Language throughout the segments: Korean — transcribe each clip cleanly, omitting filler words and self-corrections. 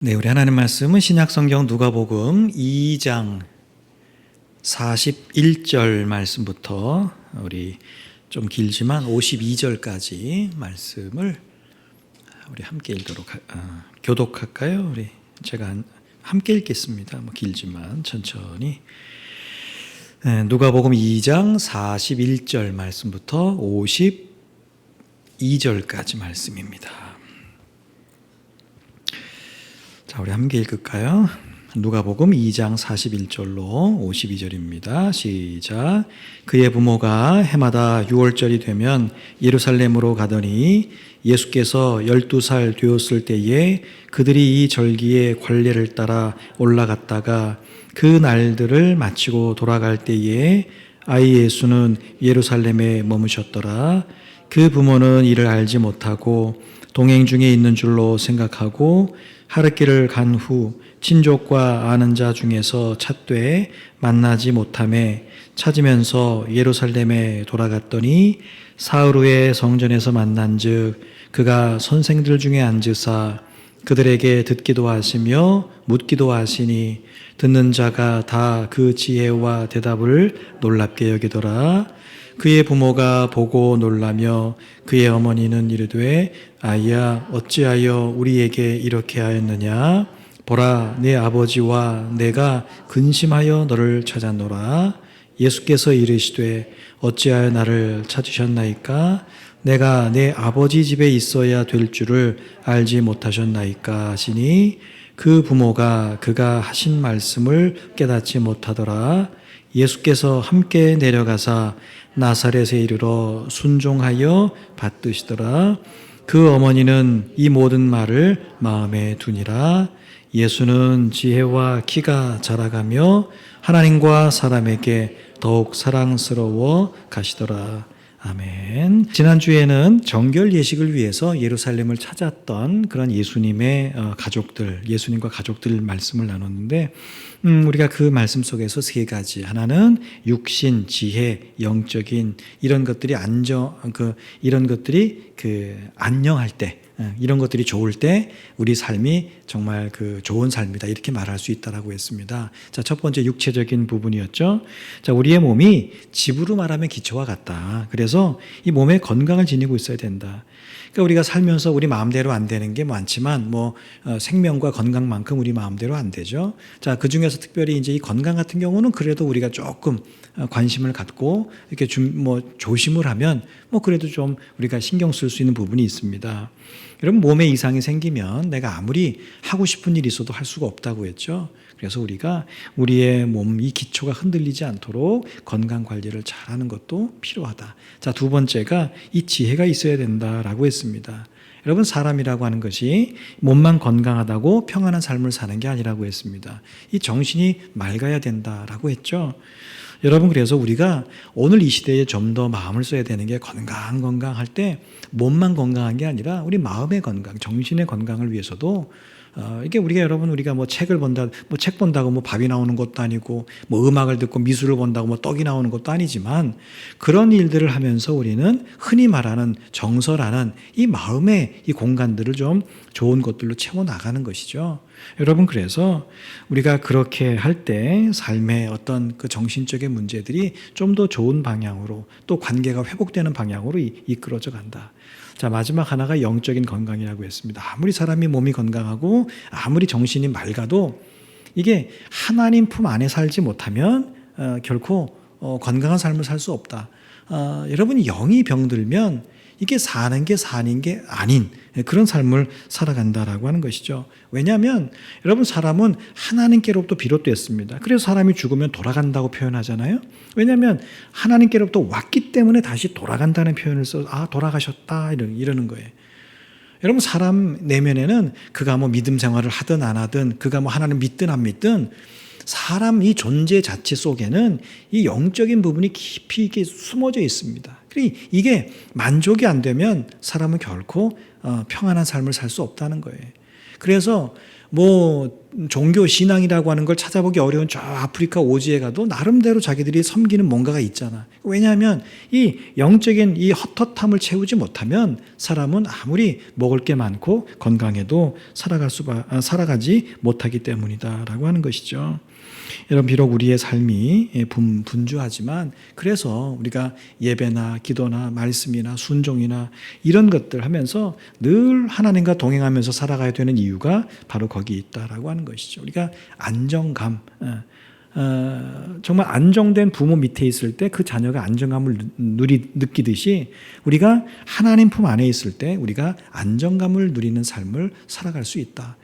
네, 우리 하나님 말씀은 신약성경 누가복음 2장 41절 말씀부터 우리 좀 길지만 52절까지 말씀을 우리 함께 읽도록 교독할까요? 우리 제가 함께 읽겠습니다. 길지만 천천히. 누가복음 2장 41절 말씀부터 52절까지 말씀입니다. 자, 우리 함께 읽을까요? 누가복음 2장 41절로 52절입니다. 시작. 그의 부모가 해마다 6월절이 되면 예루살렘으로 가더니 예수께서 12살 되었을 때에 그들이 이 절기의 관례를 따라 올라갔다가 그 날들을 마치고 돌아갈 때에 아이 예수는 예루살렘에 머무셨더라. 그 부모는 이를 알지 못하고 동행 중에 있는 줄로 생각하고 하룻길을 간 후 친족과 아는 자 중에서 찾되 만나지 못하매 찾으면서 예루살렘에 돌아갔더니 사흘 후에 성전에서 만난즉 그가 선생들 중에 앉으사 그들에게 듣기도 하시며 묻기도 하시니 듣는 자가 다 그 지혜와 대답을 놀랍게 여기더라. 그의 부모가 보고 놀라며 그의 어머니는 이르되 아이야 어찌하여 우리에게 이렇게 하였느냐. 보라 내 아버지와 내가 근심하여 너를 찾았노라. 예수께서 이르시되 어찌하여 나를 찾으셨나이까. 내가 내 아버지 집에 있어야 될 줄을 알지 못하셨나이까 하시니 그 부모가 그가 하신 말씀을 깨닫지 못하더라. 예수께서 함께 내려가사 나사렛에 이르러 순종하여 받드시더라. 그 어머니는 이 모든 말을 마음에 두니라. 예수는 지혜와 키가 자라가며 하나님과 사람에게 더욱 사랑스러워 가시더라. 아멘. 지난주에는 정결 예식을 위해서 예루살렘을 찾았던 그런 예수님의 가족들, 예수님과 가족들 말씀을 나눴는데 우리가 그 말씀 속에서 세 가지, 하나는 육신, 지혜, 영적인 이런 것들이 이런 것들이 안녕할 때, 이런 것들이 좋을 때 우리 삶이 정말 좋은 삶이다 이렇게 말할 수 있다라고 했습니다. 자, 첫 번째 육체적인 부분이었죠. 자, 우리의 몸이 집으로 말하면 기초와 같다. 그래서 이 몸에 건강을 지니고 있어야 된다. 그러니까 우리가 살면서 우리 마음대로 안 되는 게 많지만 생명과 건강만큼 우리 마음대로 안 되죠. 자, 그 중에서 특별히 이제 이 건강 같은 경우는 그래도 우리가 조금 관심을 갖고 이렇게 조심을 하면 그래도 좀 우리가 신경 쓸 수 있는 부분이 있습니다. 여러분, 몸에 이상이 생기면 내가 아무리 하고 싶은 일이 있어도 할 수가 없다고 했죠. 그래서 우리가 우리의 몸, 이 기초가 흔들리지 않도록 건강 관리를 잘하는 것도 필요하다. 자, 두 번째가 이 지혜가 있어야 된다라고 했습니다. 여러분, 사람이라고 하는 것이 몸만 건강하다고 평안한 삶을 사는 게 아니라고 했습니다. 이 정신이 맑아야 된다라고 했죠. 여러분, 그래서 우리가 오늘 이 시대에 좀 더 마음을 써야 되는 게 건강할 때 몸만 건강한 게 아니라 우리 마음의 건강, 정신의 건강을 위해서도 이게 우리가 책을 본다, 책 본다고 밥이 나오는 것도 아니고 음악을 듣고 미술을 본다고 떡이 나오는 것도 아니지만 그런 일들을 하면서 우리는 흔히 말하는 정서라는 이 마음의 이 공간들을 좀 좋은 것들로 채워 나가는 것이죠. 여러분, 그래서 우리가 그렇게 할 때 삶의 어떤 정신적인 문제들이 좀 더 좋은 방향으로 또 관계가 회복되는 방향으로 이끌어져 간다. 자, 마지막 하나가 영적인 건강이라고 했습니다. 아무리 사람이 몸이 건강하고 아무리 정신이 맑아도 이게 하나님 품 안에 살지 못하면 결코 건강한 삶을 살 수 없다. 여러분이 영이 병들면 이게 사는 게 아닌 그런 삶을 살아간다라고 하는 것이죠. 왜냐하면 여러분, 사람은 하나님께로부터 비롯됐습니다. 그래서 사람이 죽으면 돌아간다고 표현하잖아요. 왜냐하면 하나님께로부터 왔기 때문에 다시 돌아간다는 표현을 써서 돌아가셨다 이러는 거예요. 여러분, 사람 내면에는 그가 믿음 생활을 하든 안 하든 그가 하나님 믿든 안 믿든 사람 이 존재 자체 속에는 이 영적인 부분이 깊이 이게 숨어져 있습니다. 이게 만족이 안 되면 사람은 결코 평안한 삶을 살 수 없다는 거예요. 그래서 뭐 종교 신앙이라고 하는 걸 찾아보기 어려운 저 아프리카 오지에 가도 나름대로 자기들이 섬기는 뭔가가 있잖아. 왜냐하면 이 영적인 이 헛헛함을 채우지 못하면 사람은 아무리 먹을 게 많고 건강해도 살아가지 못하기 때문이다라고 하는 것이죠. 여러분, 비록 우리의 삶이 분주하지만 그래서 우리가 예배나 기도나 말씀이나 순종이나 이런 것들 하면서 늘 하나님과 동행하면서 살아가야 되는 이유가 바로 거기 있다라고 하는 것이죠. 우리가 안정감, 정말 안정된 부모 밑에 있을 때 그 자녀가 안정감을 느끼듯이 우리가 하나님 품 안에 있을 때 우리가 안정감을 누리는 삶을 살아갈 수 있다.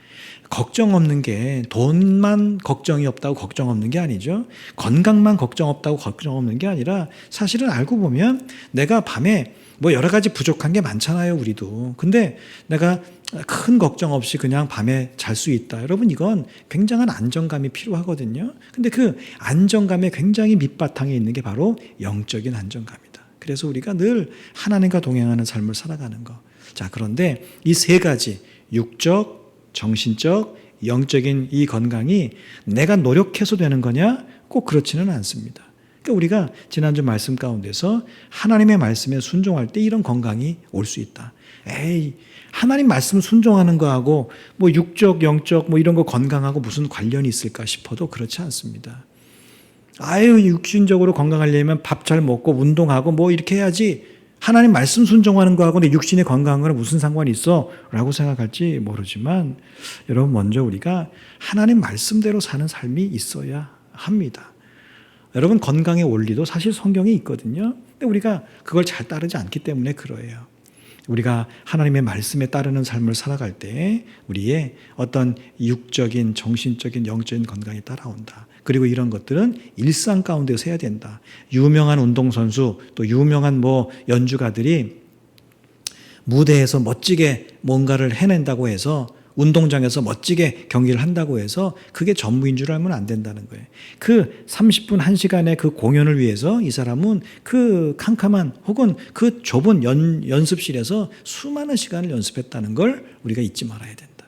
걱정 없는 게 돈만 걱정이 없다고 걱정 없는 게 아니죠. 건강만 걱정 없다고 걱정 없는 게 아니라 사실은 알고 보면 내가 밤에 뭐 여러 가지 부족한 게 많잖아요, 우리도. 근데 내가 큰 걱정 없이 그냥 밤에 잘 수 있다. 여러분, 이건 굉장한 안정감이 필요하거든요. 근데 그 안정감의 굉장히 밑바탕에 있는 게 바로 영적인 안정감이다. 그래서 우리가 늘 하나님과 동행하는 삶을 살아가는 거. 자, 그런데 이 세 가지, 육적, 정신적, 영적인 이 건강이 내가 노력해서 되는 거냐? 꼭 그렇지는 않습니다. 그러니까 우리가 지난주 말씀 가운데서 하나님의 말씀에 순종할 때 이런 건강이 올 수 있다. 에이, 하나님 말씀 순종하는 거하고 뭐 육적, 영적 뭐 이런 거 건강하고 무슨 관련이 있을까 싶어도 그렇지 않습니다. 아유, 육신적으로 건강하려면 밥 잘 먹고 운동하고 뭐 이렇게 해야지 하나님 말씀 순종하는 거하고 내 육신의 건강한 거랑 무슨 상관이 있어? 라고 생각할지 모르지만 여러분, 먼저 우리가 하나님 말씀대로 사는 삶이 있어야 합니다. 여러분, 건강의 원리도 사실 성경에 있거든요. 근데 우리가 그걸 잘 따르지 않기 때문에 그러해요. 우리가 하나님의 말씀에 따르는 삶을 살아갈 때 우리의 어떤 육적인, 정신적인, 영적인 건강이 따라온다. 그리고 이런 것들은 일상 가운데서 해야 된다. 유명한 운동선수, 또 유명한 뭐 연주가들이 무대에서 멋지게 뭔가를 해낸다고 해서 운동장에서 멋지게 경기를 한다고 해서 그게 전부인 줄 알면 안 된다는 거예요. 그 30분, 1시간의 그 공연을 위해서 이 사람은 그 캄캄한 혹은 그 좁은 연습실에서 수많은 시간을 연습했다는 걸 우리가 잊지 말아야 된다.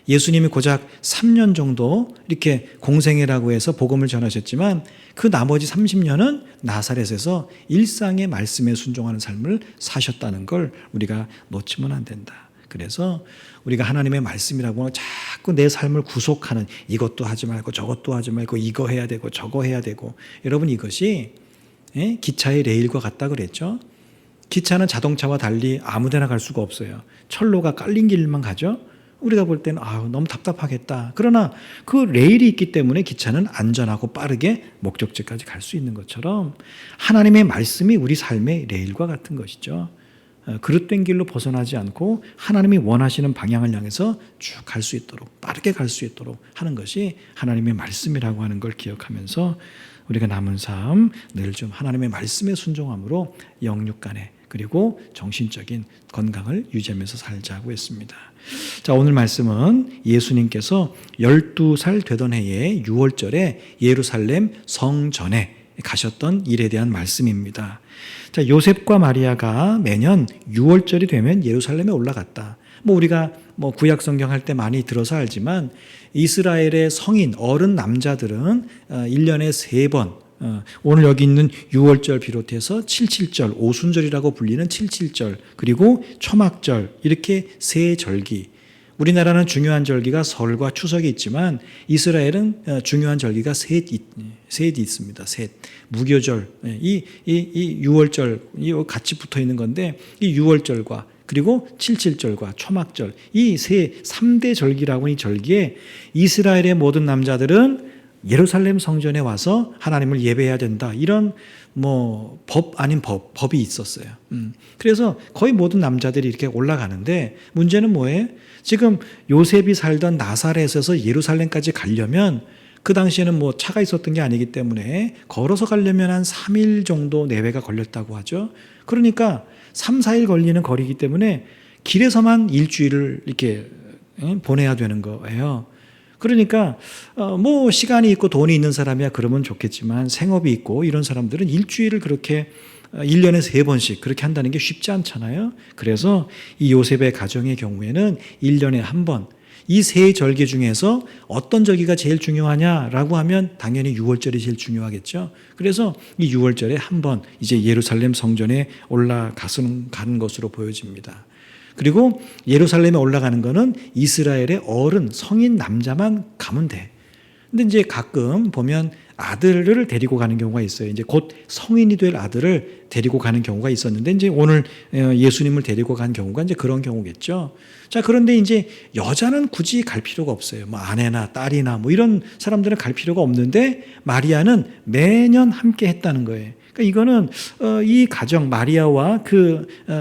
예수님이 고작 3년 정도 이렇게 공생애라고 해서 복음을 전하셨지만 그 나머지 30년은 나사렛에서 일상의 말씀에 순종하는 삶을 사셨다는 걸 우리가 놓치면 안 된다. 그래서 우리가 하나님의 말씀이라고 하면 자꾸 내 삶을 구속하는 이것도 하지 말고 저것도 하지 말고 이거 해야 되고 저거 해야 되고, 여러분, 이것이 기차의 레일과 같다 그랬죠. 기차는 자동차와 달리 아무데나 갈 수가 없어요. 철로가 깔린 길만 가죠. 우리가 볼 때는 너무 답답하겠다. 그러나 그 레일이 있기 때문에 기차는 안전하고 빠르게 목적지까지 갈 수 있는 것처럼 하나님의 말씀이 우리 삶의 레일과 같은 것이죠. 그릇된 길로 벗어나지 않고 하나님이 원하시는 방향을 향해서 쭉 갈 수 있도록, 빠르게 갈 수 있도록 하는 것이 하나님의 말씀이라고 하는 걸 기억하면서 우리가 남은 삶 늘 좀 하나님의 말씀에 순종함으로 영육간에 그리고 정신적인 건강을 유지하면서 살자고 했습니다. 자, 오늘 말씀은 예수님께서 12살 되던 해에 6월절에 예루살렘 성전에 가셨던 일에 대한 말씀입니다. 자, 요셉과 마리아가 매년 6월절이 되면 예루살렘에 올라갔다. 우리가 구약 성경 할 때 많이 들어서 알지만 이스라엘의 성인 어른 남자들은 1년에 3번, 오늘 여기 있는 6월절 비롯해서 77절, 오순절이라고 불리는 77절, 그리고 초막절, 이렇게 세 절기. 우리나라는 중요한 절기가 설과 추석이 있지만 이스라엘은 중요한 절기가 셋이 있습니다. 셋. 무교절, 이 6월절 같이 붙어 있는 건데 이 6월절과 그리고 77절과 초막절, 이 3대 절기라고 이 절기에 이스라엘의 모든 남자들은 예루살렘 성전에 와서 하나님을 예배해야 된다. 이런 법 아닌 법이 있었어요. 그래서 거의 모든 남자들이 이렇게 올라가는데 문제는 뭐예요? 지금 요셉이 살던 나사렛에서 예루살렘까지 가려면 그 당시에는 차가 있었던 게 아니기 때문에 걸어서 가려면 한 3일 정도 내외가 걸렸다고 하죠. 그러니까 3, 4일 걸리는 거리이기 때문에 길에서만 일주일을 이렇게 보내야 되는 거예요. 그러니까 시간이 있고 돈이 있는 사람이야 그러면 좋겠지만 생업이 있고 이런 사람들은 일주일을 그렇게 1년에 3번씩 그렇게 한다는 게 쉽지 않잖아요. 그래서 이 요셉의 가정의 경우에는 1년에 한 번, 이 세 절기 중에서 어떤 절기가 제일 중요하냐라고 하면 당연히 유월절이 제일 중요하겠죠. 그래서 이 유월절에 한번 이제 예루살렘 성전에 올라간 것으로 보여집니다. 그리고 예루살렘에 올라가는 거는 이스라엘의 어른, 성인 남자만 가면 돼. 근데 이제 가끔 보면 아들을 데리고 가는 경우가 있어요. 이제 곧 성인이 될 아들을 데리고 가는 경우가 있었는데 이제 오늘 예수님을 데리고 간 경우가 이제 그런 경우겠죠. 자, 그런데 이제 여자는 굳이 갈 필요가 없어요. 뭐 아내나 딸이나 뭐 이런 사람들은 갈 필요가 없는데 마리아는 매년 함께 했다는 거예요. 그러니까 이거는 이 가정 마리아와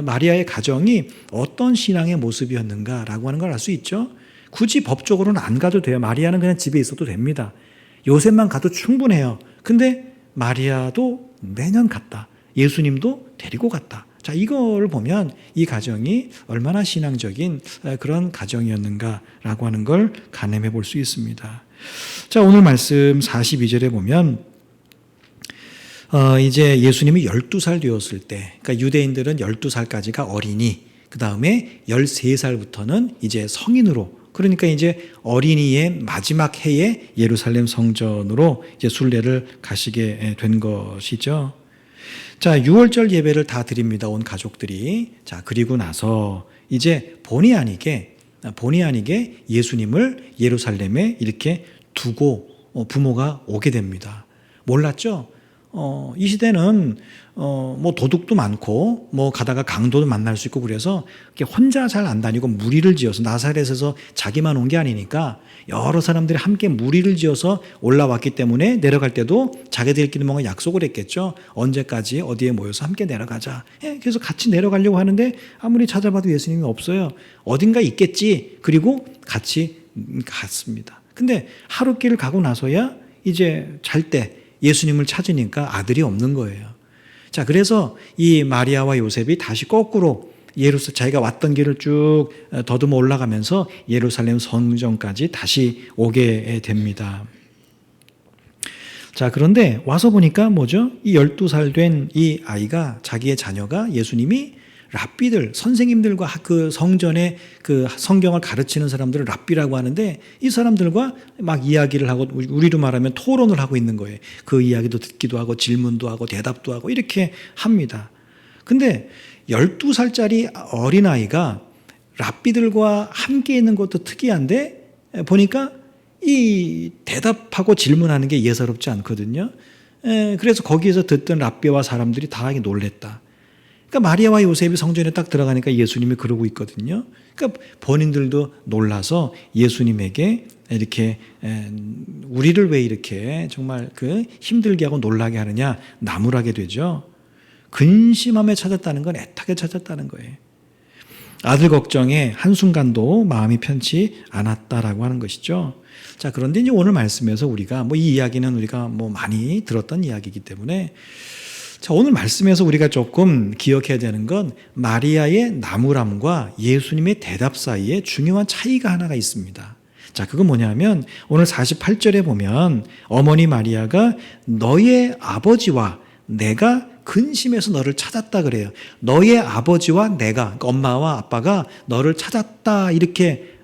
마리아의 가정이 어떤 신앙의 모습이었는가라고 하는 걸 알 수 있죠. 굳이 법적으로는 안 가도 돼요. 마리아는 그냥 집에 있어도 됩니다. 요셉만 가도 충분해요. 근데 마리아도 매년 갔다. 예수님도 데리고 갔다. 자, 이걸 보면 이 가정이 얼마나 신앙적인 그런 가정이었는가라고 하는 걸 가늠해 볼 수 있습니다. 자, 오늘 말씀 42절에 보면 이제 예수님이 12살 되었을 때, 그러니까 유대인들은 12살까지가 어린이, 그 다음에 13살부터는 이제 성인으로, 그러니까 이제 어린이의 마지막 해에 예루살렘 성전으로 이제 순례를 가시게 된 것이죠. 자, 6월절 예배를 다 드립니다. 온 가족들이. 자, 그리고 나서 이제 본의 아니게 예수님을 예루살렘에 이렇게 두고 부모가 오게 됩니다. 몰랐죠? 이 시대는 뭐 도둑도 많고 뭐 가다가 강도도 만날 수 있고 그래서 혼자 잘 안 다니고 무리를 지어서 나사렛에서 자기만 온 게 아니니까 여러 사람들이 함께 무리를 지어서 올라왔기 때문에 내려갈 때도 자기들끼리 뭔가 약속을 했겠죠. 언제까지 어디에 모여서 함께 내려가자. 그래서 같이 내려가려고 하는데 아무리 찾아봐도 예수님이 없어요. 어딘가 있겠지. 그리고 같이 갔습니다. 근데 하루길을 가고 나서야 이제 잘 때 예수님을 찾으니까 아들이 없는 거예요. 자, 그래서 이 마리아와 요셉이 다시 거꾸로 자기가 왔던 길을 쭉 더듬어 올라가면서 예루살렘 성전까지 다시 오게 됩니다. 자, 그런데 와서 보니까 뭐죠? 이 12살 된 이 아이가, 자기의 자녀가 예수님이 랍비들, 선생님들과 그 성전에 그 성경을 가르치는 사람들을 랍비라고 하는데 이 사람들과 막 이야기를 하고 우리로 말하면 토론을 하고 있는 거예요. 그 이야기도 듣기도 하고 질문도 하고 대답도 하고 이렇게 합니다. 근데 12살짜리 어린아이가 랍비들과 함께 있는 것도 특이한데 보니까 이 대답하고 질문하는 게 예사롭지 않거든요. 그래서 거기에서 듣던 랍비와 사람들이 다 놀랬다. 그러니까 마리아와 요셉이 성전에 딱 들어가니까 예수님이 그러고 있거든요. 그러니까 본인들도 놀라서 예수님에게 이렇게 우리를 왜 이렇게 정말 힘들게 하고 놀라게 하느냐 나무라게 되죠. 근심함에 찾았다는 건 애타게 찾았다는 거예요. 아들 걱정에 한순간도 마음이 편치 않았다라고 하는 것이죠. 자, 그런데 이제 오늘 말씀에서 우리가 이 이야기는 우리가 많이 들었던 이야기이기 때문에 자, 오늘 말씀에서 우리가 조금 기억해야 되는 건 마리아의 나무람과 예수님의 대답 사이에 중요한 차이가 하나가 있습니다. 자, 그건 뭐냐면 오늘 48절에 보면 어머니 마리아가 너의 아버지와 내가 근심해서 너를 찾았다 그래요. 너의 아버지와 내가, 그러니까 엄마와 아빠가 너를 찾았다 이렇게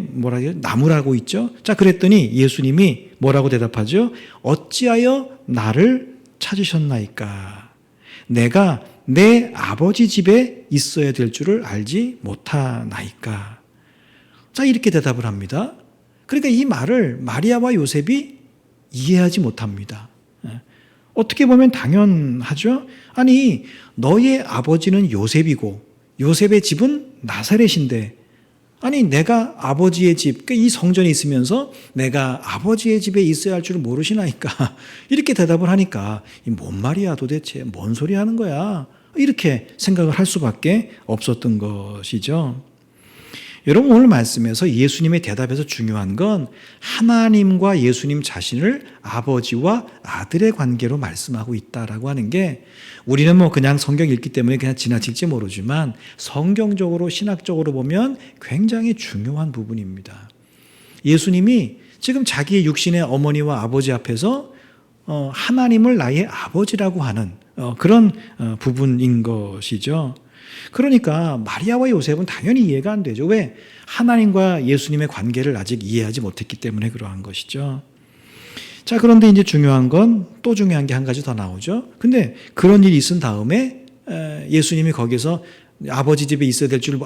뭐라 해요? 나무라고 있죠. 자, 그랬더니 예수님이 뭐라고 대답하죠? 어찌하여 나를 찾으셨나이까? 내가 내 아버지 집에 있어야 될 줄을 알지 못하나이까? 자, 이렇게 대답을 합니다. 그러니까 이 말을 마리아와 요셉이 이해하지 못합니다. 어떻게 보면 당연하죠. 아니, 너의 아버지는 요셉이고 요셉의 집은 나사렛인데 아니 내가 아버지의 집, 그러니까 이 성전에 있으면서 내가 아버지의 집에 있어야 할 줄 모르시나이까? 이렇게 대답을 하니까 이 뭔 말이야 도대체, 뭔 소리 하는 거야? 이렇게 생각을 할 수밖에 없었던 것이죠. 여러분, 오늘 말씀에서 예수님의 대답에서 중요한 건 하나님과 예수님 자신을 아버지와 아들의 관계로 말씀하고 있다라고 하는 게 우리는 그냥 성경 읽기 때문에 그냥 지나칠지 모르지만 성경적으로 신학적으로 보면 굉장히 중요한 부분입니다. 예수님이 지금 자기의 육신의 어머니와 아버지 앞에서 하나님을 나의 아버지라고 하는 그런 부분인 것이죠. 그러니까 마리아와 요셉은 당연히 이해가 안 되죠. 왜? 하나님과 예수님의 관계를 아직 이해하지 못했기 때문에 그러한 것이죠. 자, 그런데 이제 중요한 건 또 중요한 게 한 가지 더 나오죠. 근데 그런 일이 있은 다음에 예수님이 거기서 아버지 집에 있어야 될 줄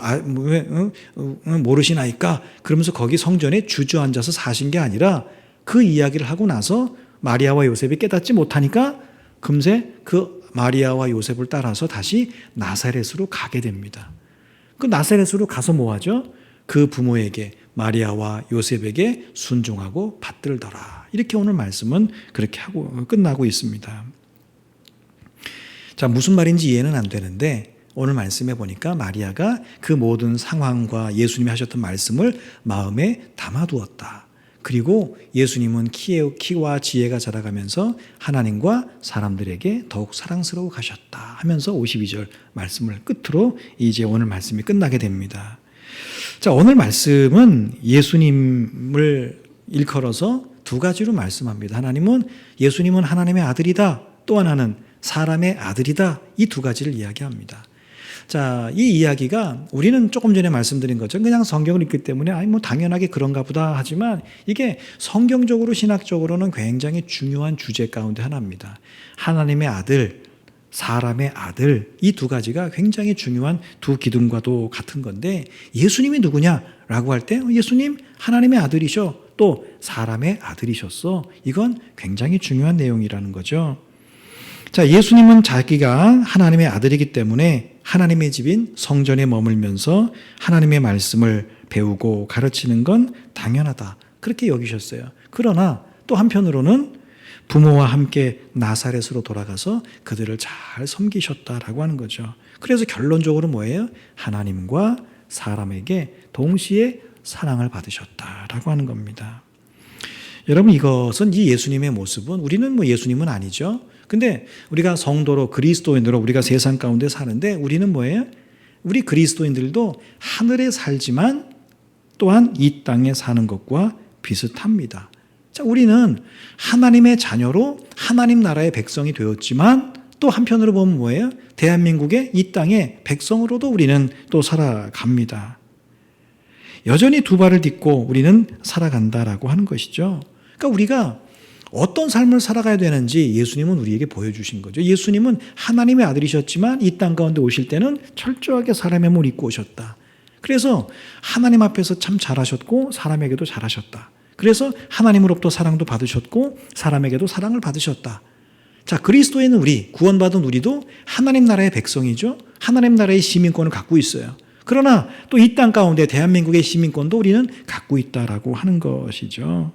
모르시나이까? 그러면서 거기 성전에 주저앉아서 사신 게 아니라 그 이야기를 하고 나서 마리아와 요셉이 깨닫지 못하니까 금세 그 마리아와 요셉을 따라서 다시 나사렛으로 가게 됩니다. 그 나사렛으로 가서 뭐 하죠? 그 부모에게 마리아와 요셉에게 순종하고 받들더라. 이렇게 오늘 말씀은 그렇게 하고 끝나고 있습니다. 자, 무슨 말인지 이해는 안 되는데 오늘 말씀해 보니까 마리아가 그 모든 상황과 예수님이 하셨던 말씀을 마음에 담아두었다. 그리고 예수님은 키와 지혜가 자라가면서 하나님과 사람들에게 더욱 사랑스러워 가셨다 하면서 52절 말씀을 끝으로 이제 오늘 말씀이 끝나게 됩니다. 자, 오늘 말씀은 예수님을 일컬어서 두 가지로 말씀합니다. 예수님은 하나님의 아들이다. 또 하나는 사람의 아들이다. 이 두 가지를 이야기합니다. 자, 이 이야기가 우리는 조금 전에 말씀드린 것처럼 그냥 성경을 읽기 때문에 당연하게 그런가 보다 하지만 이게 성경적으로 신학적으로는 굉장히 중요한 주제 가운데 하나입니다. 하나님의 아들, 사람의 아들, 이 두 가지가 굉장히 중요한 두 기둥과도 같은 건데 예수님이 누구냐라고 할 때 예수님 하나님의 아들이셔, 또 사람의 아들이셨어. 이건 굉장히 중요한 내용이라는 거죠. 자, 예수님은 자기가 하나님의 아들이기 때문에 하나님의 집인 성전에 머물면서 하나님의 말씀을 배우고 가르치는 건 당연하다. 그렇게 여기셨어요. 그러나 또 한편으로는 부모와 함께 나사렛으로 돌아가서 그들을 잘 섬기셨다라고 하는 거죠. 그래서 결론적으로 뭐예요? 하나님과 사람에게 동시에 사랑을 받으셨다라고 하는 겁니다. 여러분, 이것은 이 예수님의 모습은 우리는 예수님은 아니죠. 근데 우리가 성도로 그리스도인으로 우리가 세상 가운데 사는데 우리는 뭐예요? 우리 그리스도인들도 하늘에 살지만 또한 이 땅에 사는 것과 비슷합니다. 자, 우리는 하나님의 자녀로 하나님 나라의 백성이 되었지만 또 한편으로 보면 뭐예요? 대한민국의 이 땅의 백성으로도 우리는 또 살아갑니다. 여전히 두 발을 딛고 우리는 살아간다라고 하는 것이죠. 그러니까 우리가 어떤 삶을 살아가야 되는지 예수님은 우리에게 보여주신 거죠. 예수님은 하나님의 아들이셨지만 이 땅 가운데 오실 때는 철저하게 사람의 몸을 입고 오셨다. 그래서 하나님 앞에서 참 잘하셨고 사람에게도 잘하셨다. 그래서 하나님으로부터 사랑도 받으셨고 사람에게도 사랑을 받으셨다. 자, 그리스도에는 우리, 구원받은 우리도 하나님 나라의 백성이죠. 하나님 나라의 시민권을 갖고 있어요. 그러나 또 이 땅 가운데 대한민국의 시민권도 우리는 갖고 있다라고 하는 것이죠.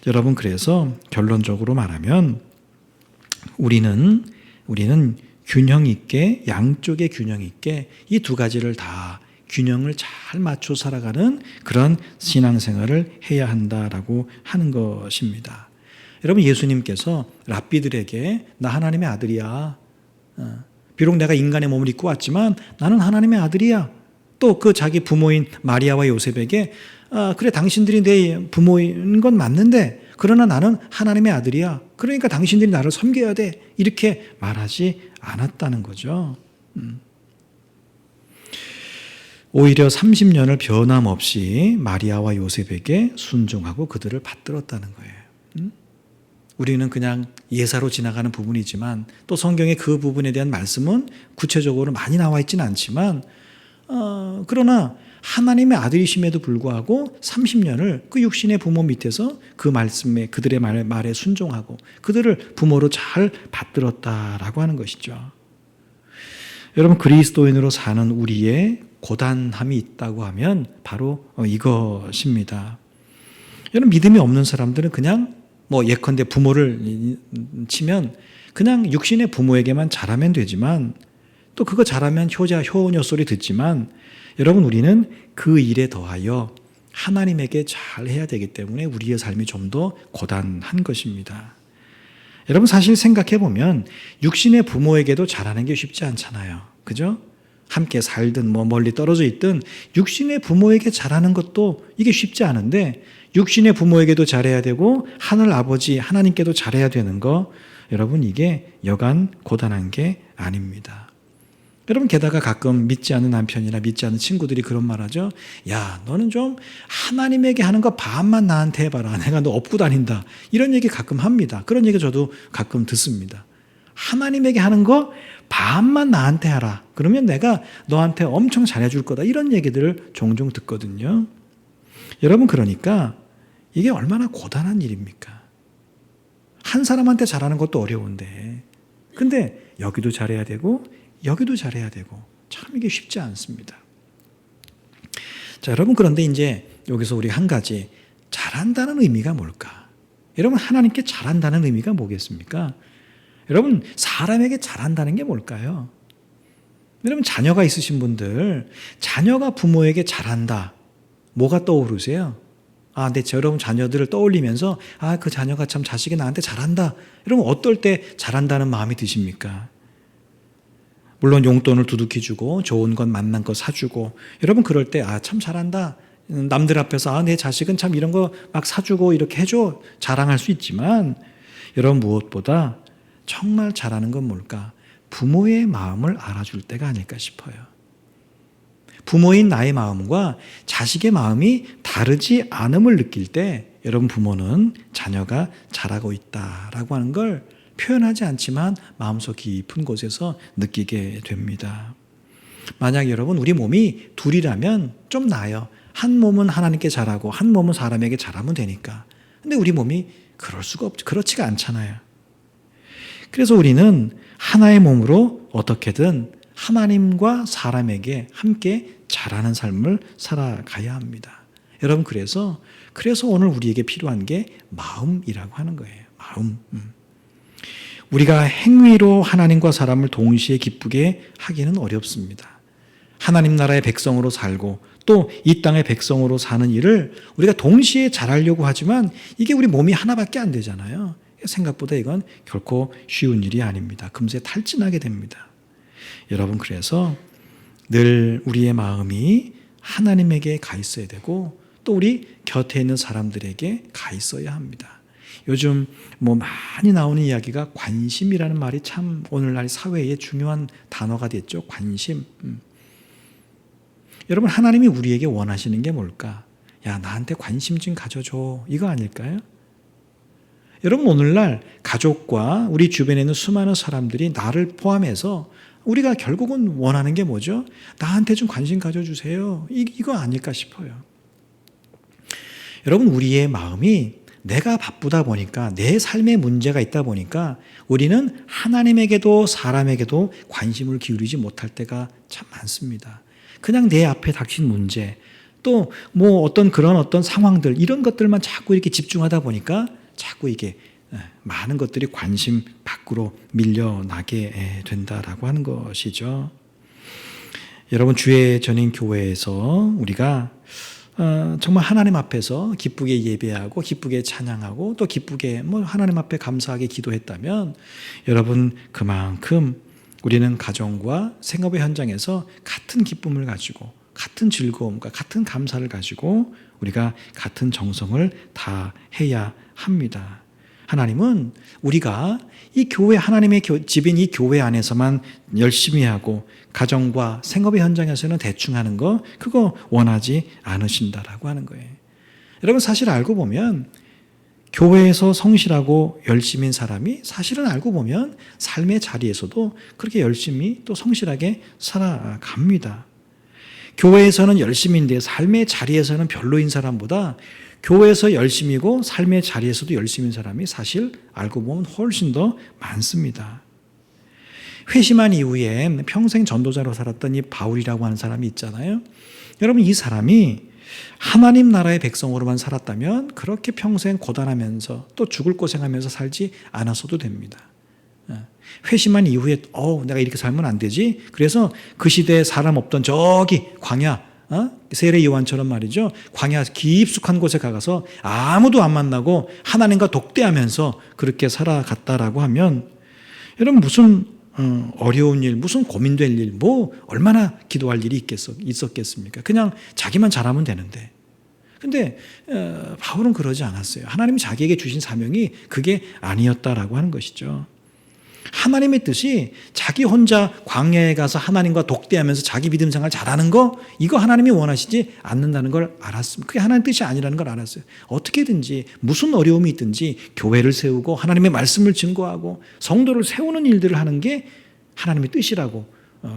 여러분, 그래서 결론적으로 말하면 우리는 균형 있게, 양쪽의 균형 있게 이 두 가지를 다 균형을 잘 맞춰 살아가는 그런 신앙생활을 해야 한다라고 하는 것입니다. 여러분, 예수님께서 랍비들에게 나 하나님의 아들이야. 비록 내가 인간의 몸을 입고 왔지만 나는 하나님의 아들이야. 또 그 자기 부모인 마리아와 요셉에게 그래, 당신들이 내 부모인 건 맞는데 그러나 나는 하나님의 아들이야. 그러니까 당신들이 나를 섬겨야 돼. 이렇게 말하지 않았다는 거죠. 오히려 30년을 변함없이 마리아와 요셉에게 순종하고 그들을 받들었다는 거예요. 우리는 그냥 예사로 지나가는 부분이지만 또 성경에 그 부분에 대한 말씀은 구체적으로 많이 나와 있지는 않지만 그러나 하나님의 아들이심에도 불구하고 30년을 그 육신의 부모 밑에서 그 말씀에 그들의 말에 순종하고 그들을 부모로 잘 받들었다라고 하는 것이죠. 여러분, 그리스도인으로 사는 우리의 고단함이 있다고 하면 바로 이것입니다. 여러분, 믿음이 없는 사람들은 그냥 예컨대 부모를 치면 그냥 육신의 부모에게만 잘하면 되지만 또 그거 잘하면 효녀 소리 듣지만 여러분, 우리는 그 일에 더하여 하나님에게 잘해야 되기 때문에 우리의 삶이 좀 더 고단한 것입니다. 여러분, 사실 생각해보면 육신의 부모에게도 잘하는 게 쉽지 않잖아요. 그죠? 함께 살든 멀리 떨어져 있든 육신의 부모에게 잘하는 것도 이게 쉽지 않은데 육신의 부모에게도 잘해야 되고 하늘 아버지 하나님께도 잘해야 되는 거, 여러분, 이게 여간 고단한 게 아닙니다. 여러분 게다가 가끔 믿지 않는 남편이나 믿지 않는 친구들이 그런 말 하죠. 야, 너는 좀 하나님에게 하는 거 반만 나한테 해봐라. 내가 너 업고 다닌다. 이런 얘기 가끔 합니다. 그런 얘기 저도 가끔 듣습니다. 하나님에게 하는 거 반만 나한테 하라. 그러면 내가 너한테 엄청 잘해줄 거다. 이런 얘기들을 종종 듣거든요. 여러분 그러니까 이게 얼마나 고단한 일입니까? 한 사람한테 잘하는 것도 어려운데 근데 여기도 잘해야 되고 여기도 잘해야 되고 참 이게 쉽지 않습니다. 자, 여러분 그런데 이제 여기서 우리 한 가지 잘한다는 의미가 뭘까? 여러분 하나님께 잘한다는 의미가 뭐겠습니까? 여러분 사람에게 잘한다는 게 뭘까요? 여러분 자녀가 있으신 분들 자녀가 부모에게 잘한다. 뭐가 떠오르세요? 여러분 자녀들을 떠올리면서 그 자녀가 참 자식이 나한테 잘한다. 여러분 어떨 때 잘한다는 마음이 드십니까? 물론 용돈을 두둑히 주고 좋은 것 만난 거 사주고 여러분 그럴 때 참 잘한다. 남들 앞에서 내 자식은 참 이런 거 막 사주고 이렇게 해줘. 자랑할 수 있지만 여러분 무엇보다 정말 잘하는 건 뭘까? 부모의 마음을 알아줄 때가 아닐까 싶어요. 부모인 나의 마음과 자식의 마음이 다르지 않음을 느낄 때 여러분 부모는 자녀가 잘하고 있다라고 하는 걸 표현하지 않지만 마음속 깊은 곳에서 느끼게 됩니다. 만약 여러분 우리 몸이 둘이라면 좀 나아요. 한 몸은 하나님께 잘하고 한 몸은 사람에게 잘하면 되니까. 근데 우리 몸이 그렇지가 않잖아요. 그래서 우리는 하나의 몸으로 어떻게든 하나님과 사람에게 함께 잘하는 삶을 살아가야 합니다. 여러분 그래서 오늘 우리에게 필요한 게 마음이라고 하는 거예요. 마음. 우리가 행위로 하나님과 사람을 동시에 기쁘게 하기는 어렵습니다. 하나님 나라의 백성으로 살고 또 이 땅의 백성으로 사는 일을 우리가 동시에 잘하려고 하지만 이게 우리 몸이 하나밖에 안 되잖아요. 생각보다 이건 결코 쉬운 일이 아닙니다. 금세 탈진하게 됩니다. 여러분 그래서 늘 우리의 마음이 하나님에게 가 있어야 되고 또 우리 곁에 있는 사람들에게 가 있어야 합니다. 요즘 많이 나오는 이야기가 관심이라는 말이 참 오늘날 사회에 중요한 단어가 됐죠. 관심. 여러분 하나님이 우리에게 원하시는 게 뭘까? 야, 나한테 관심 좀 가져줘. 이거 아닐까요? 여러분 오늘날 가족과 우리 주변에 있는 수많은 사람들이 나를 포함해서 우리가 결국은 원하는 게 뭐죠? 나한테 좀 관심 가져주세요. 이거 아닐까 싶어요. 여러분 우리의 마음이 내가 바쁘다 보니까 내 삶에 문제가 있다 보니까 우리는 하나님에게도 사람에게도 관심을 기울이지 못할 때가 참 많습니다. 그냥 내 앞에 닥친 문제 또 어떤 상황들 이런 것들만 자꾸 이렇게 집중하다 보니까 자꾸 이게 많은 것들이 관심 밖으로 밀려나게 된다라고 하는 것이죠. 여러분 주의 전인 교회에서 우리가 정말 하나님 앞에서 기쁘게 예배하고 기쁘게 찬양하고 또 기쁘게 하나님 앞에 감사하게 기도했다면 여러분 그만큼 우리는 가정과 생업의 현장에서 같은 기쁨을 가지고 같은 즐거움과 같은 감사를 가지고 우리가 같은 정성을 다해야 합니다. 하나님은 우리가 이 교회 하나님의 집인 이 교회 안에서만 열심히 하고 가정과 생업의 현장에서는 대충 하는 거 그거 원하지 않으신다라고 하는 거예요. 여러분 사실 알고 보면 교회에서 성실하고 열심인 사람이 사실은 알고 보면 삶의 자리에서도 그렇게 열심히 또 성실하게 살아갑니다. 교회에서는 열심인데 삶의 자리에서는 별로인 사람보다 교회에서 열심이고 삶의 자리에서도 열심인 사람이 사실 알고 보면 훨씬 더 많습니다. 회심한 이후에 평생 전도자로 살았던 이 바울이라고 하는 사람이 있잖아요. 여러분 이 사람이 하나님 나라의 백성으로만 살았다면 그렇게 평생 고단하면서 또 죽을 고생하면서 살지 않았어도 됩니다. 회심한 이후에 내가 이렇게 살면 안 되지. 그래서 그 시대에 사람 없던 저기 광야 세례 요한처럼 말이죠. 광야 깊숙한 곳에 가서 아무도 안 만나고 하나님과 독대하면서 그렇게 살아갔다라고 하면 여러분 무슨 어려운 일, 무슨 고민될 일, 얼마나 기도할 일이 있었겠습니까? 그냥 자기만 잘하면 되는데. 근데 바울은 그러지 않았어요. 하나님이 자기에게 주신 사명이 그게 아니었다라고 하는 것이죠. 하나님의 뜻이 자기 혼자 광야에 가서 하나님과 독대하면서 자기 믿음 생활 잘하는 거, 이거 하나님이 원하시지 않는다는 걸 알았습니다. 그게 하나님의 뜻이 아니라는 걸 알았어요. 어떻게든지 무슨 어려움이 있든지 교회를 세우고 하나님의 말씀을 증거하고 성도를 세우는 일들을 하는 게 하나님의 뜻이라고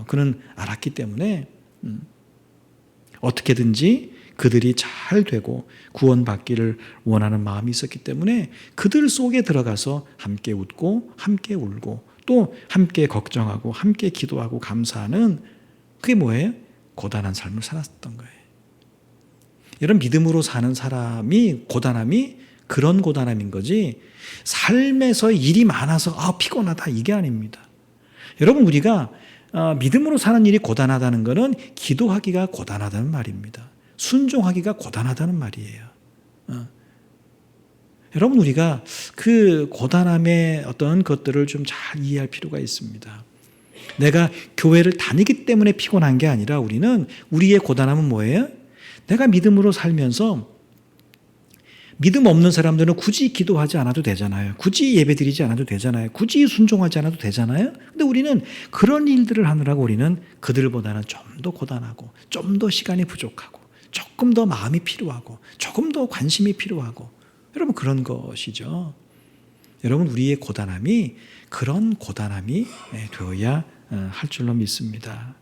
그는 알았기 때문에 어떻게든지 그들이 잘 되고 구원받기를 원하는 마음이 있었기 때문에 그들 속에 들어가서 함께 웃고 함께 울고 또 함께 걱정하고 함께 기도하고 감사하는, 그게 뭐예요? 고단한 삶을 살았던 거예요. 이런 믿음으로 사는 사람이 고단함이 그런 고단함인 거지, 삶에서 일이 많아서 피곤하다 이게 아닙니다. 여러분, 우리가 믿음으로 사는 일이 고단하다는 것은 기도하기가 고단하다는 말입니다. 순종하기가 고단하다는 말이에요. 여러분, 우리가 그 고단함의 어떤 것들을 좀 잘 이해할 필요가 있습니다. 내가 교회를 다니기 때문에 피곤한 게 아니라 우리는, 우리의 고단함은 뭐예요? 내가 믿음으로 살면서, 믿음 없는 사람들은 굳이 기도하지 않아도 되잖아요. 굳이 예배드리지 않아도 되잖아요. 굳이 순종하지 않아도 되잖아요. 근데 우리는 그런 일들을 하느라고 우리는 그들보다는 좀 더 고단하고 좀 더 시간이 부족하고 조금 더 마음이 필요하고 조금 더 관심이 필요하고, 여러분 그런 것이죠. 여러분, 우리의 고단함이 그런 고단함이 되어야 할 줄로 믿습니다.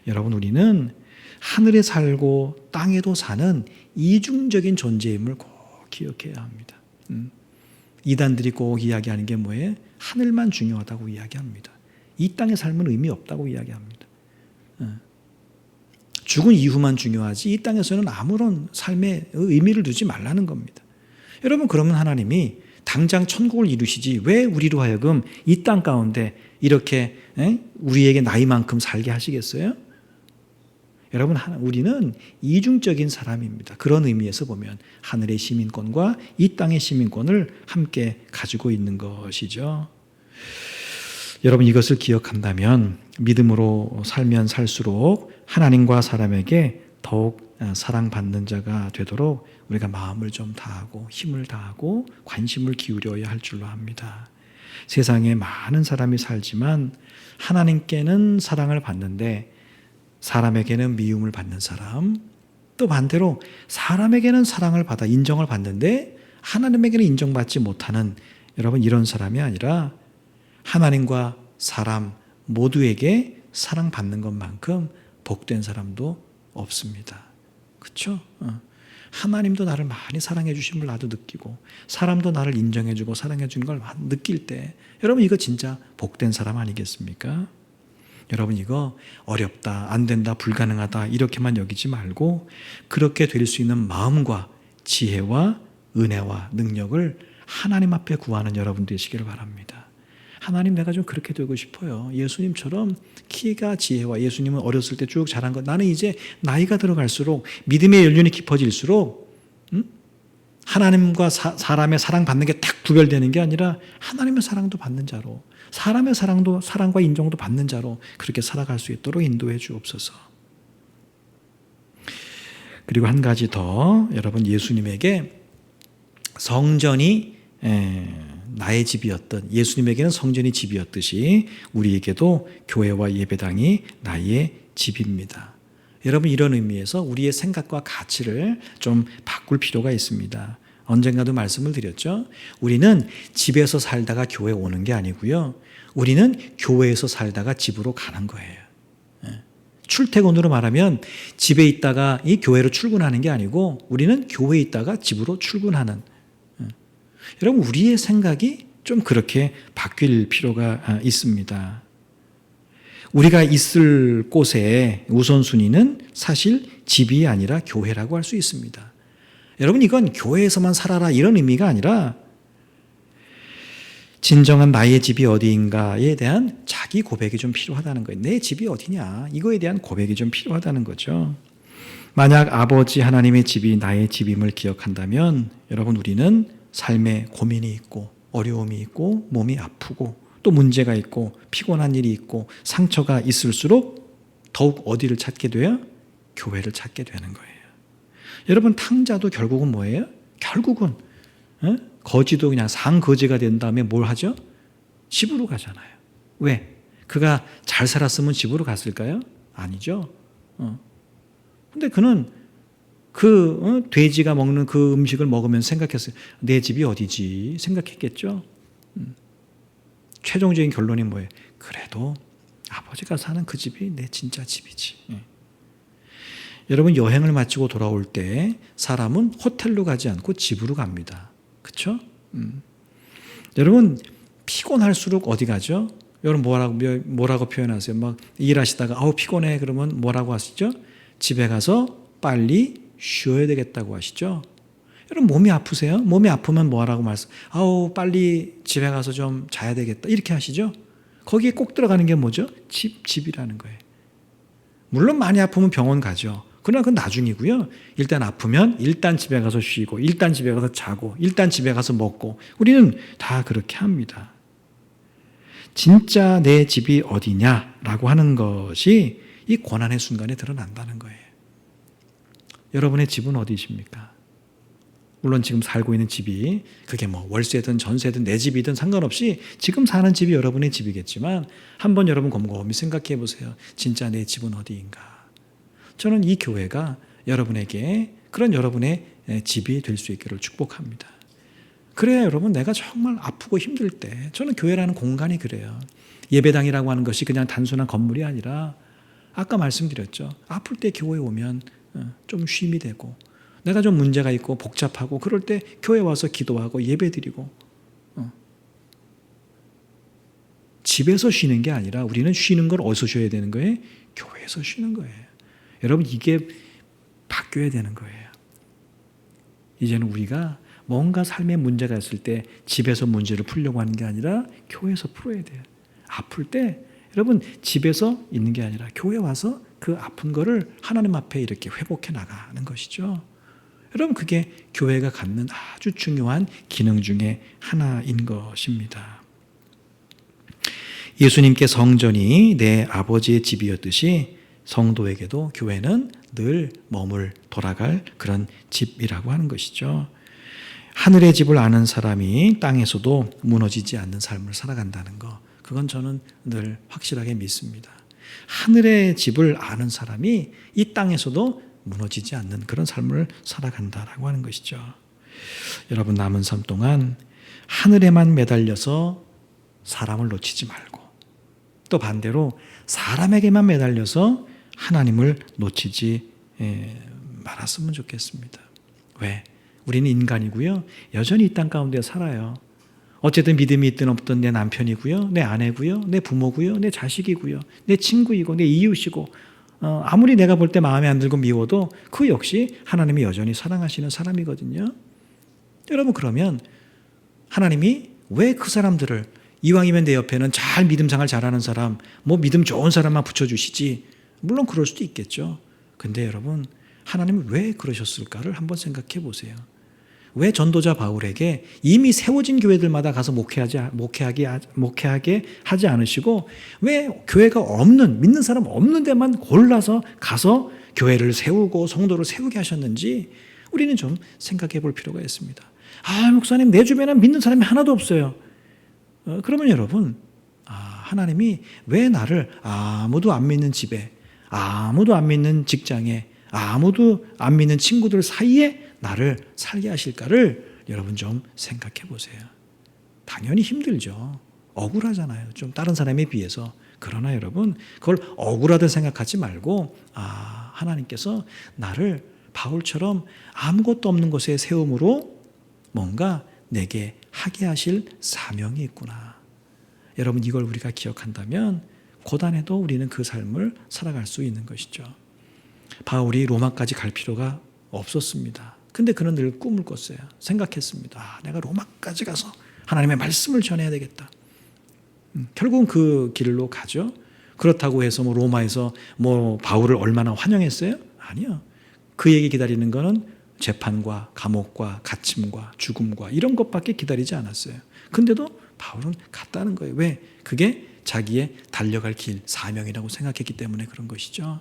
여러분, 우리는 하늘에 살고 땅에도 사는 이중적인 존재임을 꼭 기억해야 합니다. 이단들이 꼭 이야기하는 게 뭐예요? 하늘만 중요하다고 이야기합니다. 이 땅의 삶은 의미 없다고 이야기합니다. 죽은 이후만 중요하지 이 땅에서는 아무런 삶에 의미를 두지 말라는 겁니다. 여러분, 그러면 하나님이 당장 천국을 이루시지 왜 우리로 하여금 이 땅 가운데 이렇게 우리에게 나이만큼 살게 하시겠어요? 여러분, 우리는 이중적인 사람입니다. 그런 의미에서 보면 하늘의 시민권과 이 땅의 시민권을 함께 가지고 있는 것이죠. 여러분, 이것을 기억한다면 믿음으로 살면 살수록 하나님과 사람에게 더욱 사랑받는 자가 되도록 우리가 마음을 좀 다하고 힘을 다하고 관심을 기울여야 할 줄로 압니다. 세상에 많은 사람이 살지만 하나님께는 사랑을 받는데 사람에게는 미움을 받는 사람, 또 반대로 사람에게는 사랑을 받아 인정을 받는데 하나님에게는 인정받지 못하는, 여러분, 이런 사람이 아니라 하나님과 사람 모두에게 사랑받는 것만큼 복된 사람도 없습니다. 그렇죠? 하나님도 나를 많이 사랑해 주신 걸 나도 느끼고 사람도 나를 인정해 주고 사랑해 주는 걸 느낄 때, 여러분, 이거 진짜 복된 사람 아니겠습니까? 여러분, 이거 어렵다, 안 된다, 불가능하다 이렇게만 여기지 말고 그렇게 될 수 있는 마음과 지혜와 은혜와 능력을 하나님 앞에 구하는 여러분 되시기를 바랍니다. 하나님, 내가 좀 그렇게 되고 싶어요. 예수님처럼 키가 지혜와, 예수님은 어렸을 때 쭉 자란 것, 나는 이제 나이가 들어갈수록 믿음의 연륜이 깊어질수록 하나님과 사람의 사랑받는 게 딱 구별되는 게 아니라 하나님의 사랑도 받는 자로, 사람의 사랑과 인정도 받는 자로 그렇게 살아갈 수 있도록 인도해 주옵소서. 그리고 한 가지 더, 여러분, 예수님에게 성전이 나의 집이었던, 예수님에게는 성전이 집이었듯이 우리에게도 교회와 예배당이 나의 집입니다. 여러분, 이런 의미에서 우리의 생각과 가치를 좀 바꿀 필요가 있습니다. 언젠가도 말씀을 드렸죠. 우리는 집에서 살다가 교회 오는 게 아니고요. 우리는 교회에서 살다가 집으로 가는 거예요. 출퇴근으로 말하면 집에 있다가 이 교회로 출근하는 게 아니고 우리는 교회에 있다가 집으로 출근하는. 여러분, 우리의 생각이 좀 그렇게 바뀔 필요가 있습니다. 우리가 있을 곳의 우선순위는 사실 집이 아니라 교회라고 할 수 있습니다. 여러분, 이건 교회에서만 살아라 이런 의미가 아니라 진정한 나의 집이 어디인가에 대한 자기 고백이 좀 필요하다는 거예요. 내 집이 어디냐, 이거에 대한 고백이 좀 필요하다는 거죠. 만약 아버지 하나님의 집이 나의 집임을 기억한다면 여러분, 우리는 삶에 고민이 있고 어려움이 있고 몸이 아프고 또 문제가 있고 피곤한 일이 있고 상처가 있을수록 더욱 어디를 찾게 돼요? 교회를 찾게 되는 거예요. 여러분, 탕자도 결국은 뭐예요? 결국은 거지도 그냥 상거지가 된 다음에 뭘 하죠? 집으로 가잖아요. 왜? 그가 잘 살았으면 집으로 갔을까요? 아니죠. 근데 그는 돼지가 먹는 그 음식을 먹으면서 생각했어요. 내 집이 어디지? 생각했겠죠. 최종적인 결론이 뭐예요? 그래도 아버지가 사는 그 집이 내 진짜 집이지. 여러분, 여행을 마치고 돌아올 때 사람은 호텔로 가지 않고 집으로 갑니다. 그렇죠? 여러분, 피곤할수록 어디 가죠? 여러분 뭐라고 표현하세요? 막 일하시다가 아우 피곤해 그러면 뭐라고 하시죠? 집에 가서 빨리 쉬어야 되겠다고 하시죠? 여러분, 몸이 아프세요? 몸이 아프면 뭐라고 아우 빨리 집에 가서 좀 자야 되겠다 이렇게 하시죠? 거기에 꼭 들어가는 게 뭐죠? 집이라는 거예요. 물론 많이 아프면 병원 가죠. 그러나 그건 나중이고요. 일단 아프면 일단 집에 가서 쉬고, 일단 집에 가서 자고, 일단 집에 가서 먹고, 우리는 다 그렇게 합니다. 진짜 내 집이 어디냐라고 하는 것이 이 고난의 순간에 드러난다는 거예요. 여러분의 집은 어디십니까? 물론 지금 살고 있는 집이 그게 뭐 월세든 전세든 내 집이든 상관없이 지금 사는 집이 여러분의 집이겠지만 한번 여러분 곰곰이 생각해 보세요. 진짜 내 집은 어디인가? 저는 이 교회가 여러분에게 그런 여러분의 집이 될 수 있기를 축복합니다. 그래야 여러분 내가 정말 아프고 힘들 때 저는 교회라는 공간이 그래요. 예배당이라고 하는 것이 그냥 단순한 건물이 아니라 아까 말씀드렸죠. 아플 때 교회에 오면 좀 쉼이 되고 내가 좀 문제가 있고 복잡하고 그럴 때 교회 와서 기도하고 예배드리고 집에서 쉬는 게 아니라 우리는 쉬는 걸 어디서 쉬어야 되는 거예요? 교회에서 쉬는 거예요. 여러분 이게 바뀌어야 되는 거예요. 이제는 우리가 뭔가 삶에 문제가 있을 때 집에서 문제를 풀려고 하는 게 아니라 교회에서 풀어야 돼요. 아플 때 여러분 집에서 있는 게 아니라 교회 와서 그 아픈 거를 하나님 앞에 이렇게 회복해 나가는 것이죠. 여러분 그게 교회가 갖는 아주 중요한 기능 중에 하나인 것입니다. 예수님께 성전이 내 아버지의 집이었듯이 성도에게도 교회는 늘 머물 돌아갈 그런 집이라고 하는 것이죠. 하늘의 집을 아는 사람이 땅에서도 무너지지 않는 삶을 살아간다는 것, 그건 저는 늘 확실하게 믿습니다. 하늘의 집을 아는 사람이 이 땅에서도 무너지지 않는 그런 삶을 살아간다라고 하는 것이죠. 여러분 남은 삶 동안 하늘에만 매달려서 사람을 놓치지 말고 또 반대로 사람에게만 매달려서 하나님을 놓치지 말았으면 좋겠습니다. 왜? 우리는 인간이고요. 여전히 이 땅 가운데 살아요. 어쨌든 믿음이 있든 없든 내 남편이고요. 내 아내고요. 내 부모고요. 내 자식이고요. 내 친구이고 내 이웃이고 아무리 내가 볼 때 마음에 안 들고 미워도 그 역시 하나님이 여전히 사랑하시는 사람이거든요. 여러분 그러면 하나님이 왜 그 사람들을 이왕이면 내 옆에는 잘 믿음 생활 잘하는 사람, 뭐 믿음 좋은 사람만 붙여주시지. 물론 그럴 수도 있겠죠. 근데 여러분 하나님은 왜 그러셨을까를 한번 생각해 보세요. 왜 전도자 바울에게 이미 세워진 교회들마다 가서 목회하게 하지 않으시고 왜 교회가 없는 믿는 사람 없는 데만 골라서 가서 교회를 세우고 성도를 세우게 하셨는지 우리는 좀 생각해 볼 필요가 있습니다. 목사님 내 주변에는 믿는 사람이 하나도 없어요. 그러면 여러분 하나님이 왜 나를 아무도 안 믿는 집에 아무도 안 믿는 직장에 아무도 안 믿는 친구들 사이에 나를 살게 하실까를 여러분 좀 생각해 보세요. 당연히 힘들죠. 억울하잖아요. 좀 다른 사람에 비해서. 그러나 여러분 그걸 억울하다 생각하지 말고 하나님께서 나를 바울처럼 아무것도 없는 곳에 세움으로 뭔가 내게 하게 하실 사명이 있구나. 여러분 이걸 우리가 기억한다면 고단해도 우리는 그 삶을 살아갈 수 있는 것이죠. 바울이 로마까지 갈 필요가 없었습니다. 근데 그는 늘 꿈을 꿨어요. 생각했습니다. 내가 로마까지 가서 하나님의 말씀을 전해야 되겠다. 결국은 그 길로 가죠. 그렇다고 해서 로마에서 바울을 얼마나 환영했어요? 아니요. 그에게 기다리는 거는 재판과 감옥과 갇힘과 죽음과 이런 것밖에 기다리지 않았어요. 근데도 바울은 갔다는 거예요. 왜? 그게 자기의 달려갈 길, 사명이라고 생각했기 때문에 그런 것이죠.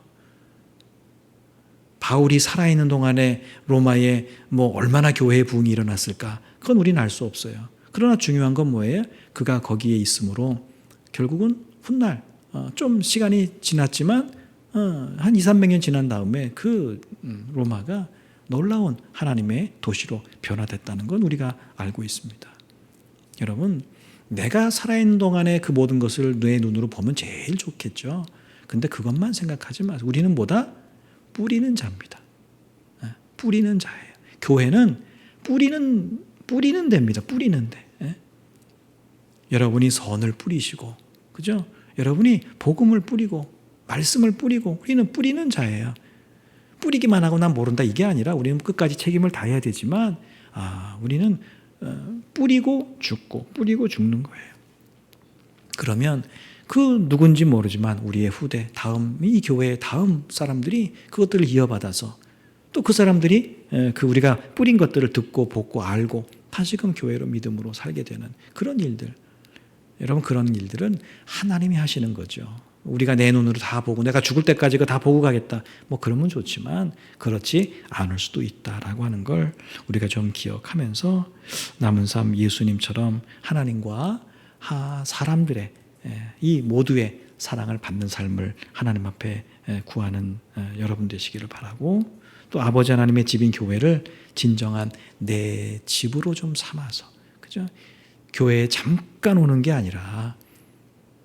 바울이 살아있는 동안에 로마에 얼마나 교회의 부흥이 일어났을까? 그건 우리는 알 수 없어요. 그러나 중요한 건 뭐예요? 그가 거기에 있으므로 결국은 훗날 좀 시간이 지났지만 한 2, 300년 지난 다음에 그 로마가 놀라운 하나님의 도시로 변화됐다는 건 우리가 알고 있습니다. 여러분, 내가 살아있는 동안에 그 모든 것을 내 눈으로 보면 제일 좋겠죠. 근데 그것만 생각하지 마세요. 우리는 뭐다? 뿌리는 자입니다. 뿌리는 자예요. 교회는 뿌리는 데입니다. 뿌리는 데. 여러분이 선을 뿌리시고, 그죠? 여러분이 복음을 뿌리고, 말씀을 뿌리고, 우리는 뿌리는 자예요. 뿌리기만 하고 난 모른다 이게 아니라 우리는 끝까지 책임을 다해야 되지만, 우리는 뿌리고 죽고, 뿌리고 죽는 거예요. 그러면 그 누군지 모르지만 우리의 후대, 이 교회의 다음 사람들이 그것들을 이어받아서 또 그 사람들이 그 우리가 뿌린 것들을 듣고 보고 알고 다시금 교회로 믿음으로 살게 되는 그런 일들. 여러분, 그런 일들은 하나님이 하시는 거죠. 우리가 내 눈으로 다 보고 내가 죽을 때까지 그거 다 보고 가겠다. 뭐 그러면 좋지만 그렇지 않을 수도 있다라고 하는 걸 우리가 좀 기억하면서 남은 삶 예수님처럼 하나님과 사람들의 이 모두의 사랑을 받는 삶을 하나님 앞에 구하는 여러분 되시기를 바라고, 또 아버지 하나님의 집인 교회를 진정한 내 집으로 좀 삼아서, 그죠? 교회에 잠깐 오는 게 아니라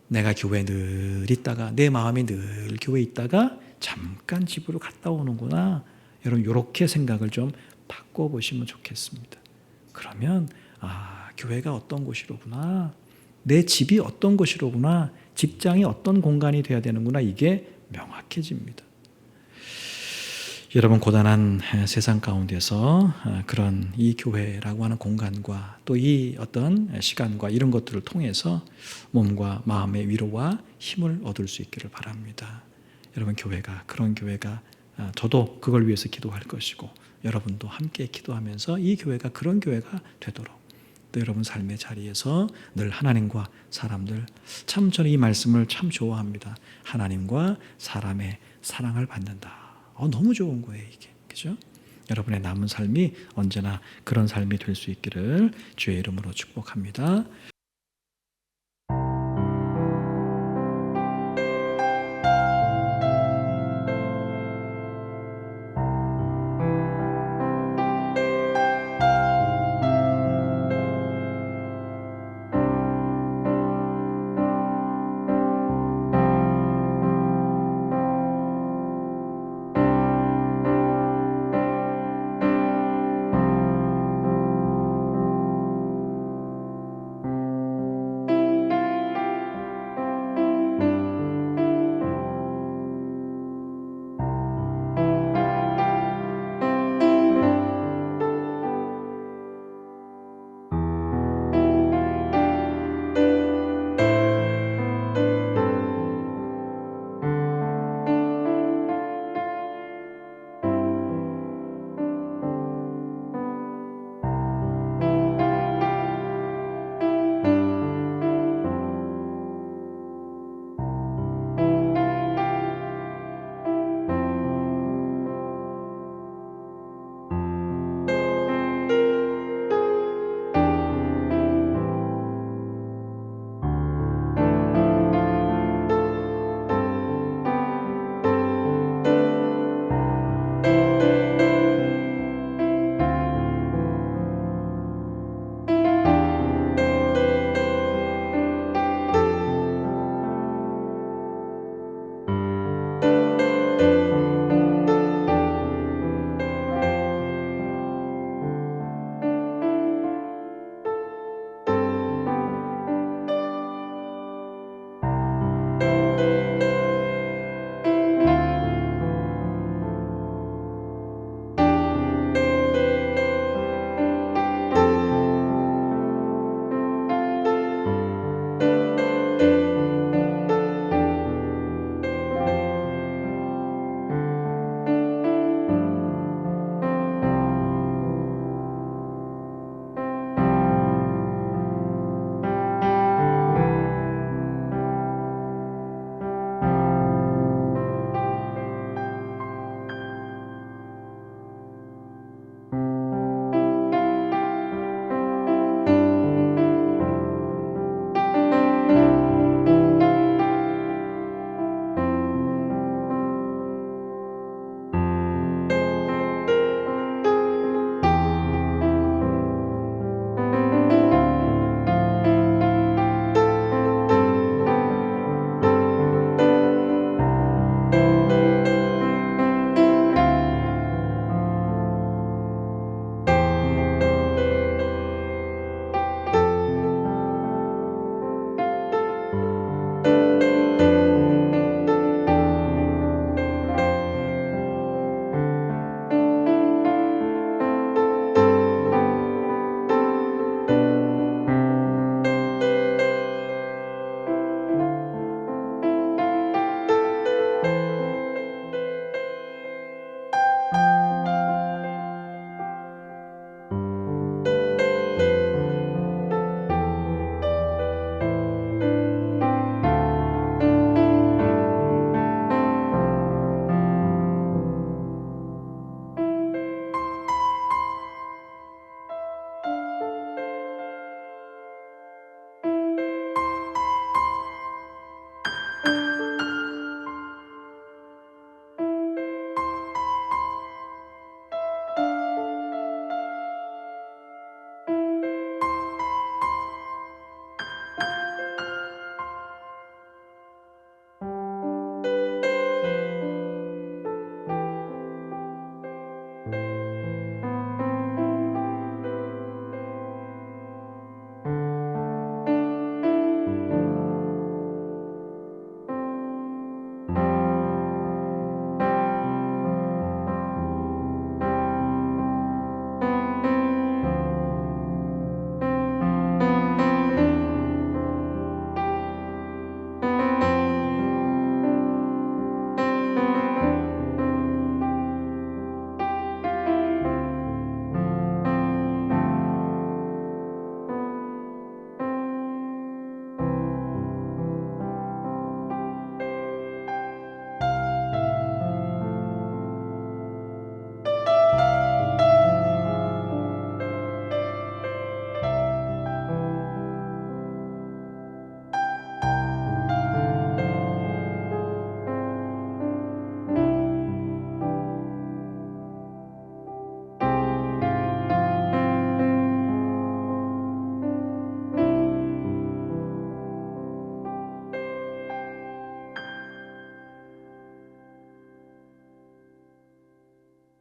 내가 교회에 늘 있다가 내 마음이 늘 교회에 있다가 잠깐 집으로 갔다 오는구나. 여러분, 이렇게 생각을 좀 바꿔보시면 좋겠습니다. 그러면 교회가 어떤 곳이로구나, 내 집이 어떤 곳이로구나, 직장이 어떤 공간이 돼야 되는구나, 이게 명확해집니다. 여러분, 고단한 세상 가운데서 그런 이 교회라고 하는 공간과 또 이 어떤 시간과 이런 것들을 통해서 몸과 마음의 위로와 힘을 얻을 수 있기를 바랍니다. 여러분, 그런 교회가 저도 그걸 위해서 기도할 것이고 여러분도 함께 기도하면서 이 교회가 그런 교회가 되도록, 또 여러분 삶의 자리에서 늘 하나님과 사람들, 참 저는 이 말씀을 참 좋아합니다. 하나님과 사람의 사랑을 받는다. 너무 좋은 거예요, 이게. 그죠? 여러분의 남은 삶이 언제나 그런 삶이 될 수 있기를 주의 이름으로 축복합니다.